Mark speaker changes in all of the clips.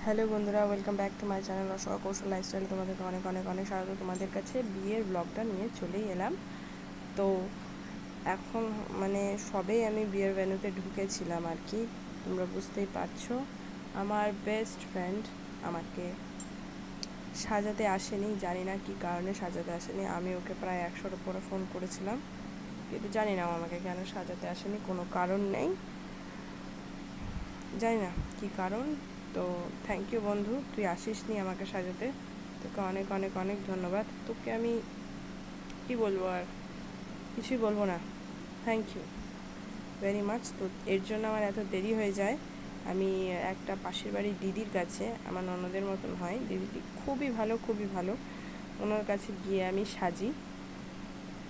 Speaker 1: Hello বন্ধুরা, welcome back to my channel রসকা কৌশল লাইফস্টাইল। তোমাদেরকে অনেক অনেক অনেক স্বাগত। তোমাদের কাছে বিয়ের ব্লগটা নিয়ে চলেই এলাম। তো এখন সবেই আমি বিয়ের ভেন্যুতে ঢুকেছিলাম আর কি। তোমরা বুঝতেই পারছো, আমার বেস্ট ফ্রেন্ড আমাকে সাজাতে আসেনি। জানি না কী কারণে সাজাতে আসেনি। আমি ওকে প্রায় 100-র উপরে ফোন করেছিলাম, কিন্তু জানি না আমাকে কেন সাজাতে আসেনি। কোনো কারণ নেই, জানি না কী কারণ। তো থ্যাংক ইউ বন্ধু, তুই আসিসনি আমাকে সাজাতে। তোকে অনেক অনেক অনেক ধন্যবাদ। তোকে আমি কি বলবো, আর কিছুই বলবো না। Thank you very much. তো এর জন্য আমার এত দেরি হয়ে যায়। আমি একটা পাশের বাড়ির দিদির কাছে, আমার ননদের মতন হয়, দিদিটি খুবই ভালো, খুবই ভালো। ওনার কাছে গিয়ে আমি সাজি।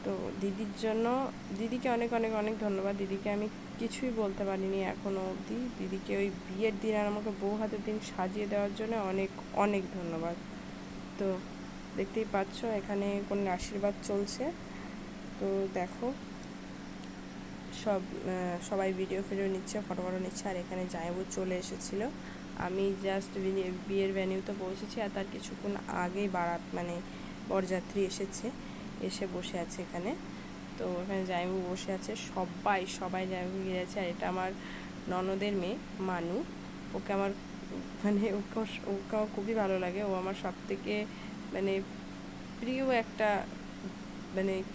Speaker 1: তো দিদির জন্য দিদিকে অনেক অনেক অনেক ধন্যবাদ। দিদিকে আমি কিছুই বলতে পারিনি এখনও অবধি। দিদিকে ওই বিয়ের দিন আর আমাকে বউ হাতের দিন সাজিয়ে দেওয়ার জন্য অনেক অনেক ধন্যবাদ। তো দেখতেই পাচ্ছ এখানে কোন আশীর্বাদ চলছে। তো দেখো সবাই ভিডিও নিচ্ছে, ফটো নিচ্ছে। আর এখানে জামাইবাবু চলে এসেছিল। আমি জাস্ট বিয়ের ভেন্যুতে পৌঁছেছি, আর তার কিছুক্ষণ আগেই বারাত বরযাত্রী এসে বসে আছে এখানে। তো এখানে জামাইবাবু বসে আছে, সবাই জামাইবাবু গিয়ে আছে। আর এটা আমার ননদের মেয়ে মানু। ওকে আমার ওকে আমার খুবই ভালো লাগে। ও আমার সব থেকে প্রিয় একটা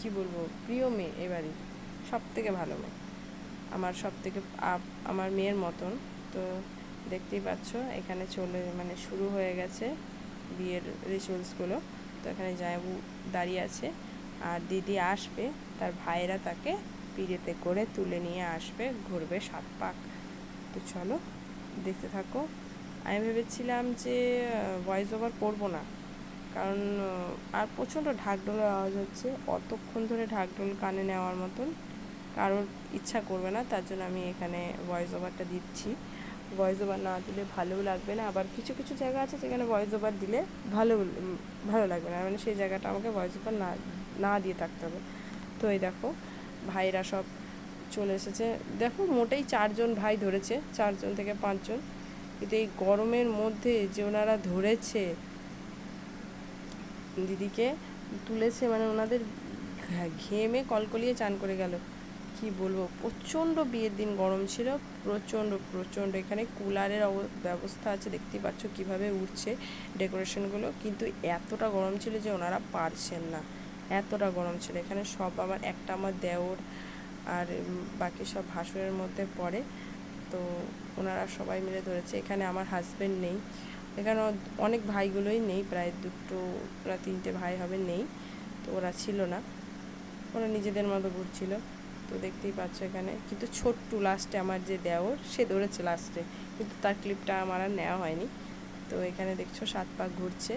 Speaker 1: কি বলবো, প্রিয় মেয়ে। এবারই সব থেকে ভালো মেয়ে, আমার সব থেকে আমার মেয়ের মতন। তো দেখতেই পাচ্ছ এখানে শুরু হয়ে গেছে বিয়ের রিচুয়ালসগুলো। তো এখানে জামাইবাবু দাঁড়িয়ে আছে, আর দিদি আসবে, তার ভাইরা তাকে পিড়েতে করে তুলে নিয়ে আসবে, ঘুরবে 7 পাক। তো চলো দেখতে থাকো। আমি ভেবেছিলাম যে ভয়েস ওভার করবো না, কারণ আর প্রচণ্ড ঢাকঢোলের আওয়াজ হচ্ছে। অতক্ষণ ধরে ঢাকঢোল কানে নেওয়ার মতন কারোর ইচ্ছা করবে না। তার জন্য আমি এখানে ভয়েস ওভারটা দিচ্ছি। ভয়েস ওভার না দিলে ভালোও লাগবে না। আবার কিছু কিছু জায়গা আছে যেখানে ভয়েস ওভার দিলে ভালো লাগবে না, সেই জায়গাটা আমাকে ভয়েস ওভার না দিয়ে থাকতে হবে। তো এই দেখো ভাইরা সব চলে এসেছে। দেখো মোটেই 4 জন ভাই ধরেছে, 4 জন থেকে 5 জন। কিন্তু এই গরমের মধ্যে যে ওনারা ধরেছে, দিদিকে তুলেছে, ওনাদের ঘেমে কলকলিয়ে চান করে গেল। কি বলবো, প্রচণ্ড বিয়ের দিন গরম ছিল, প্রচণ্ড। এখানে কুলারের ব্যবস্থা আছে, দেখতেই পাচ্ছ কিভাবে উঠছে ডেকোরেশনগুলো। কিন্তু এতটা গরম ছিল যে ওনারা পারছেন না, এতটা গরম ছিল এখানে। সব আমার দেওর আর বাকি সব ভাসুরের মধ্যে পড়ে। তো ওনারা সবাই মিলে ধরেছে। এখানে আমার হাজব্যান্ড নেই, এখানে অনেক ভাইগুলোই নেই, প্রায় 2-3টে ভাই হবে নেই। তো ওরা ছিল না, ওরা নিজেদের মতো ঘুরছিল। তো দেখতেই পাচ্ছ এখানে। কিন্তু ছোট্টু লাস্টে আমার যে দেওর, সে ধরেছে লাস্টে, কিন্তু তার ক্লিপটা আমার আর নেওয়া হয়নি। তো এখানে দেখছো 7 পাক ঘুরছে।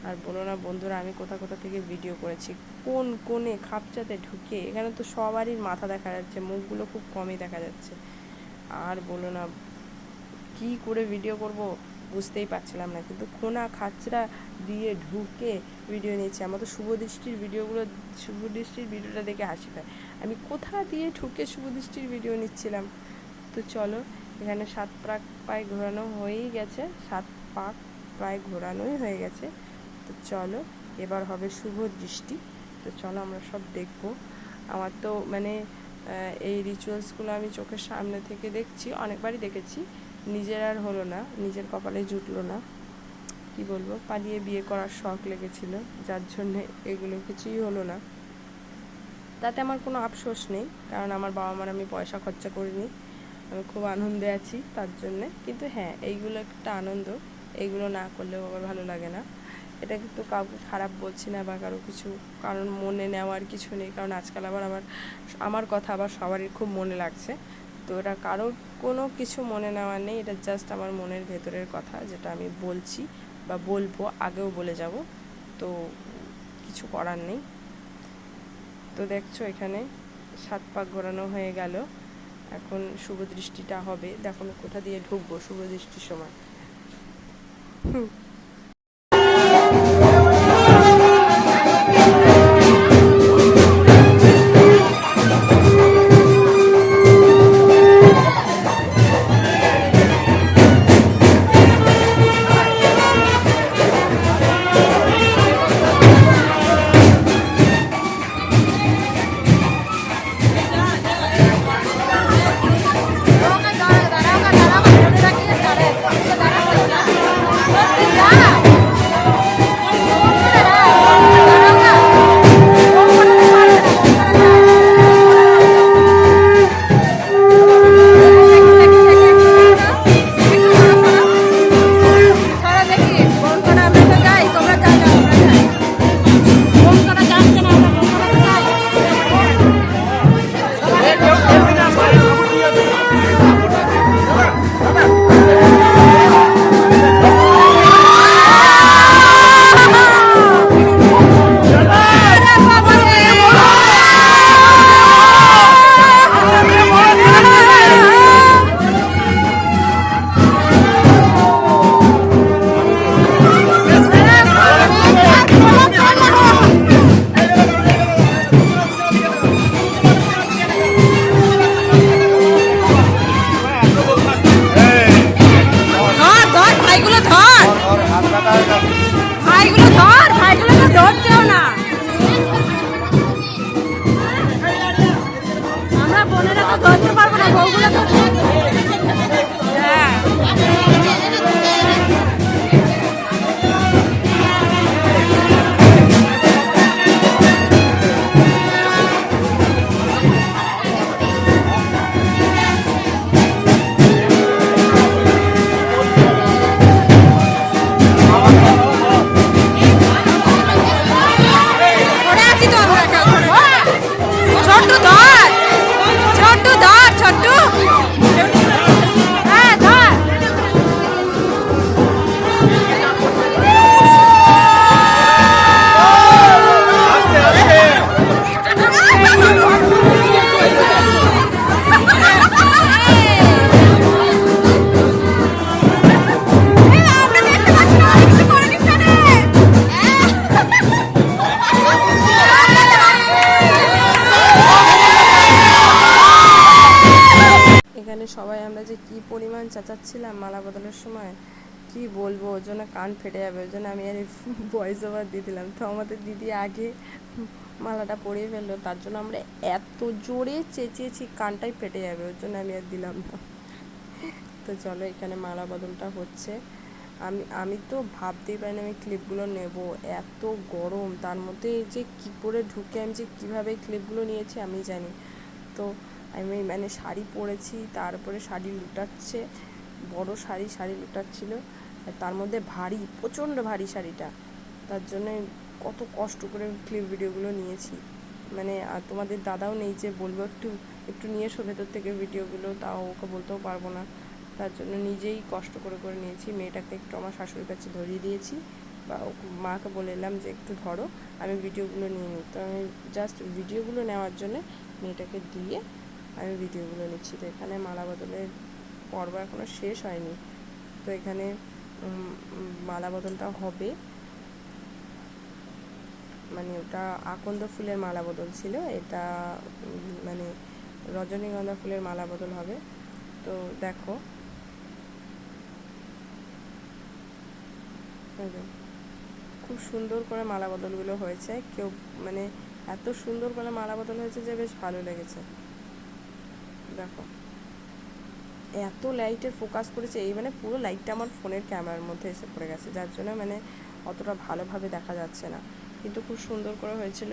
Speaker 1: আর বলো না বন্ধুরা, আমি কোথা থেকে ভিডিও করেছি, কোন কোণে খাপচাতে ঢুকে। এখানে তো সবারই মাথা দেখা যাচ্ছে, মুখগুলো খুব কমই দেখা যাচ্ছে। আর বলো না কি করে ভিডিও করব বুঝতেই পারছিলাম না, কিন্তু খোনা খাচরা দিয়ে ঢুকে ভিডিও নিয়েছি। আমার তো শুভদৃষ্টির ভিডিওটা দেখে হাসি পায়। আমি কোথা দিয়ে ঢুকে শুভদৃষ্টির ভিডিও নিচ্ছিলাম। তো চলো, এখানে 7 পাক প্রায় ঘোরানো হয়েই গেছে, 7 পাক প্রায় ঘোরানোই হয়ে গেছে। তো চলো এবার হবে শুভ দৃষ্টি। তো চলো আমরা সব দেখবো। আমার তো এই রিচুয়ালসগুলো আমি চোখের সামনে থেকে দেখছি, অনেকবারই দেখেছি। নিজের আর হলো না, নিজের কপালে জুটলো না। কি বলবো, পালিয়ে বিয়ে করার শখ লেগেছিল, যার জন্যে এগুলো কিছুই হলো না। তাতে আমার কোনো আফসোস নেই, কারণ আমার বাবা মার আমি পয়সা খরচা করিনি, আমি খুব আনন্দে আছি তার জন্যে। কিন্তু হ্যাঁ, এইগুলো একটা আনন্দ, এইগুলো না করলেও আবার ভালো লাগে না। এটা কিন্তু কাউকে খারাপ বলছি না বা কারণ মনে নেওয়ার কিছু নেই, কারণ আজকাল আবার আমার কথা আবার সবারই খুব মনে লাগছে। তো এটা কারোর কোনো কিছু মনে নেওয়ার নেই, এটা জাস্ট আমার মনের ভেতরের কথা, যেটা আমি বলছি বা বলবো, আগেও বলে যাব। তো কিছু করার নেই। তো দেখছো এখানে 7 পাক ঘোরানো হয়ে গেল, এখন শুভ দৃষ্টিটা হবে। দেখো আমি কোথা দিয়ে ঢুকবো শুভ দৃষ্টির সময়। সবাই আমরা যে কি পরিমাণ চেঁচাচ্ছিলাম মালা বদলের সময় কি বলবো, ওর জন্য কান ফেটে যাবে, ওর জন্য আমি আর ভয়েস ওভার দিয়ে দিলাম। তো আমাদের দিদি আগে মালাটা পরিয়ে ফেললো, তার জন্য আমরা এত জোরে চেঁচিয়েছি কানটাই ফেটে যাবে, ওর জন্য আমি আর দিলাম না। তো চলো এখানে মালা বদলটা হচ্ছে। আমি তো ভাবতেই পারিনি আমি ক্লিপগুলো নেব, এত গরম, তার মধ্যে যে কি করে ঢুকে আমি যে কীভাবে ক্লিপগুলো নিয়েছি আমি জানি। তো আমি মানে শাড়ি পরেছি, তারপরে শাড়ি লুটাচ্ছে, বড় শাড়ি লুটাচ্ছিল, তার মধ্যে ভারী, প্রচণ্ড ভারী শাড়িটা, তার জন্য কত কষ্ট করে ক্লিপ ভিডিওগুলো নিয়েছি। মানে তোমাদের দাদাও নেই যে বলবো একটু নিয়ে এসো ভেতর থেকে ভিডিওগুলো, তাও ওকে বলতেও পারবো না, তার জন্য নিজেই কষ্ট করে নিয়েছি। মেয়েটাকে একটু আমার শাশুড়ির কাছে ধরিয়ে দিয়েছি, বা মাকে বলে এলাম যে একটু ধরো, আমি ভিডিওগুলো নিয়ে নিই। তো আমি জাস্ট ভিডিওগুলো নেওয়ার জন্য মেয়েটাকে দিয়ে আমি ভিডিওগুলো নিচ্ছি। তো এখানে মালা বদলের পর্ব এখনও শেষ হয়নি, তো এখানে মালা বদলটা হবে, মানে ওটা আকন্দ ফুলের মালা বদল ছিল, এটা মানে রজনীগন্ধা ফুলের মালা বদল হবে। তো দেখো খুব সুন্দর করে মালা বদলগুলো হয়েছে, কেউ মানে এত সুন্দর করে মালা বদল হয়েছে যে বেশ ভালো লেগেছে। দেখো এত লাইটের ফোকাস করেছে, এই মানে পুরো লাইটটা আমার ফোনের ক্যামেরার মধ্যে এসে পড়ে গেছে, যার জন্য মানে অতটা ভালোভাবে দেখা যাচ্ছে না, কিন্তু খুব সুন্দর করে হয়েছিল।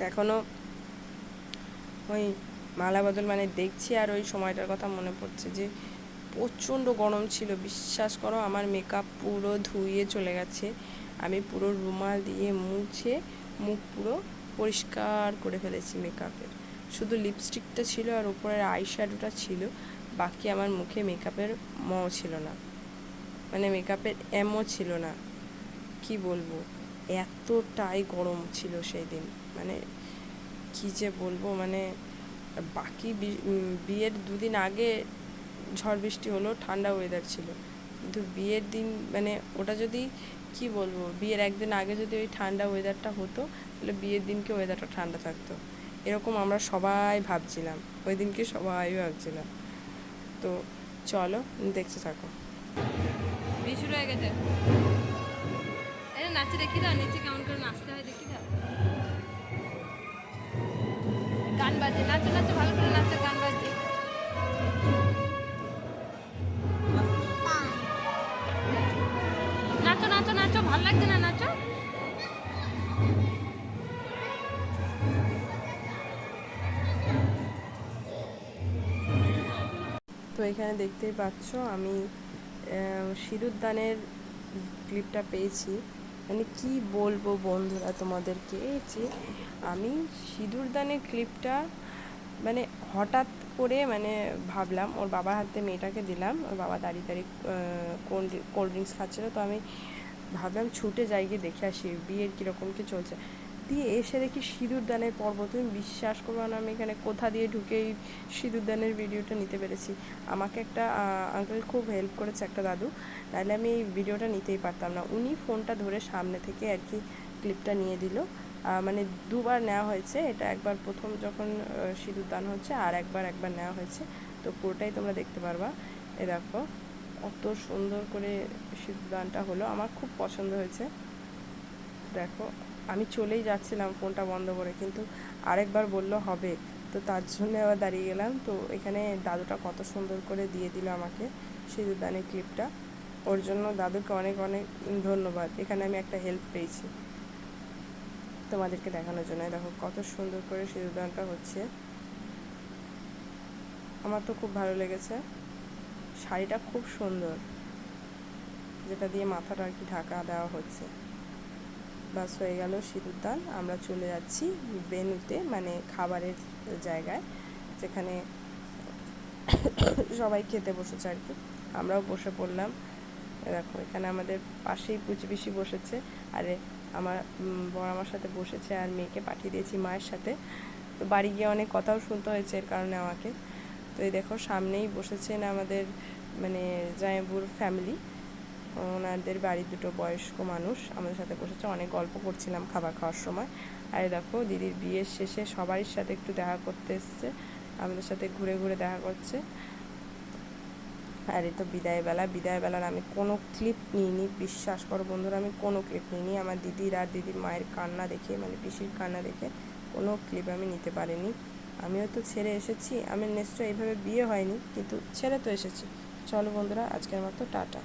Speaker 1: এখনও ওই মালা বদল মানে দেখছি আর ওই সময়টার কথা মনে পড়ছে যে প্রচণ্ড গরম ছিল, বিশ্বাস করো আমার মেকআপ পুরো ধুয়ে চলে গেছে, আমি পুরো রুমাল দিয়ে মুছে মুখ পুরো পরিষ্কার করে ফেলেছি মেকআপের, শুধু লিপস্টিকটা ছিল আর উপরের আইশ্যাডোটা ছিল, বাকি আমার মুখে মেকআপের ছিল না, মানে মেকআপের এমও ছিল না। কি বলবো, এতটাই গরম ছিল সেই দিন, মানে কি যে বলবো, মানে বাকি বিয়ের দুদিন আগে ঝড় বৃষ্টি হলো, ঠান্ডা ওয়েদার ছিল, কিন্তু বিয়ের দিন মানে ওটা যদি কি বলবো, বিয়ের একদিন আগে যদি ওই ঠান্ডা ওয়েদারটা হতো তাহলে বিয়ের দিনকে ওয়েদারটা ঠান্ডা থাকতো, এরকম আমরা সবাই ভাবছিলাম, ওই দিনকে সবাই ভাবছিলাম। তো চলো দেখতে থাকো।
Speaker 2: শুরু হয়ে গেছে, নাচে দেখি দাও, নিচে কেমন করে নাচতে হয় দেখি দাও, গান বাজে, নাচো নাচো ভালো করে নাচো, গান বাজে। ভালো লাগছে না নাচো?
Speaker 1: তো এখানে দেখতেই পাচ্ছ আমি সিঁদুরদানের ক্লিপটা পেয়েছি। মানে কি বলবো বন্ধুরা তোমাদেরকে, যে আমি সিঁদুরদানের ক্লিপটা মানে হঠাৎ করে মানে ভাবলাম, ওর বাবার হাতে মেয়েটাকে দিলাম, ওর বাবা দাঁড়িয়ে দাঁড়িয়ে কোল্ড ড্রিঙ্কস খাচ্ছিলো, তো আমি ভাবলাম ছুটে যাই গিয়ে দেখে আসি বিয়ের কীরকম কী চলছে। দিয়ে এসে দেখি সিঁদুরদানের পর্ব, তুমি বিশ্বাস করবো না আমি এখানে কোথা দিয়ে ঢুকে এই সিঁদুরদানের ভিডিওটা নিতে পেরেছি। আমাকে একটা আঙ্কেল খুব হেল্প করেছে, একটা দাদু, নাহলে আমি এই ভিডিওটা নিতেই পারতাম না। উনি ফোনটা ধরে সামনে থেকে আর কি ক্লিপটা নিয়ে দিল। মানে দুবার নেওয়া হয়েছে, এটা একবার প্রথম যখন সিঁদুরদান হচ্ছে, আর একবার নেওয়া হয়েছে। তো পুরোটাই তোমরা দেখতে পারবা। এ দেখো কত সুন্দর করে সিঁদুরদানটা হলো, আমার খুব পছন্দ হয়েছে। দেখো আমি চলেই যাচ্ছিলাম ফোনটা বন্ধ করে, কিন্তু আরেকবার বললো হবে, তো তার জন্য আবার দাঁড়িয়ে গেলাম। তো এখানে দাদুটা কত সুন্দর করে দিয়ে দিল আমাকে সিঁদুরদানের ক্লিপটা, ওর জন্য দাদুকে অনেক অনেক ধন্যবাদ। এখানে আমি একটা হেল্প পেয়েছি তোমাদেরকে দেখানোর জন্য। দেখো কত সুন্দর করে সিঁদুরদানটা হচ্ছে, আমার তো খুব ভালো লেগেছে। শাড়িটা খুব সুন্দর, যেটা দিয়ে মাথাটা আর কি ঢাকা দেওয়া হচ্ছে। বাস হয়ে গেল সিঁদুরদান। আমরা চলে যাচ্ছি ভেন্যুতে, মানে খাবারের জায়গায়, যেখানে সবাই খেতে বসেছে আর কি। আমরাও বসে পড়লাম। দেখো এখানে আমাদের পাশেই পুচি বসেছে, আরে আমার বর আমার সাথে বসেছে, আর মেয়েকে পাঠিয়ে দিয়েছি মায়ের সাথে। তো বাড়ি গিয়ে অনেক কথাও শুনতে হয়েছে এর কারণে আমাকে। তো এই দেখো সামনেই বসেছেন আমাদের মানে জামাইবুর ফ্যামিলি, ওনাদের বাড়ির দুটো বয়স্ক মানুষ আমাদের সাথে বসেছে, অনেক গল্প করছিলাম খাবার খাওয়ার সময়। আর দেখো দিদির বিয়ের শেষে সবারই সাথে একটু দেখা করতে এসছে, আমাদের সাথে ঘুরে ঘুরে দেখা করছে। আর এই তো বিদায়বেলার আমি কোনো ক্লিপ নিইনি, বিশ্বাস করো বন্ধুরা, আমি কোনো ক্লিপ নিইনি। আমার দিদির আর দিদির মায়ের কান্না দেখে, মানে পিসির কান্না দেখে কোনো ক্লিপ আমি নিতে পারিনি। আমিও তো ছেড়ে এসেছি, আমি নিশ্চয়ই এইভাবে বিয়ে হয়নি, কিন্তু ছেড়ে তো এসেছি। চলো বন্ধুরা, আজকের মতো টাটা।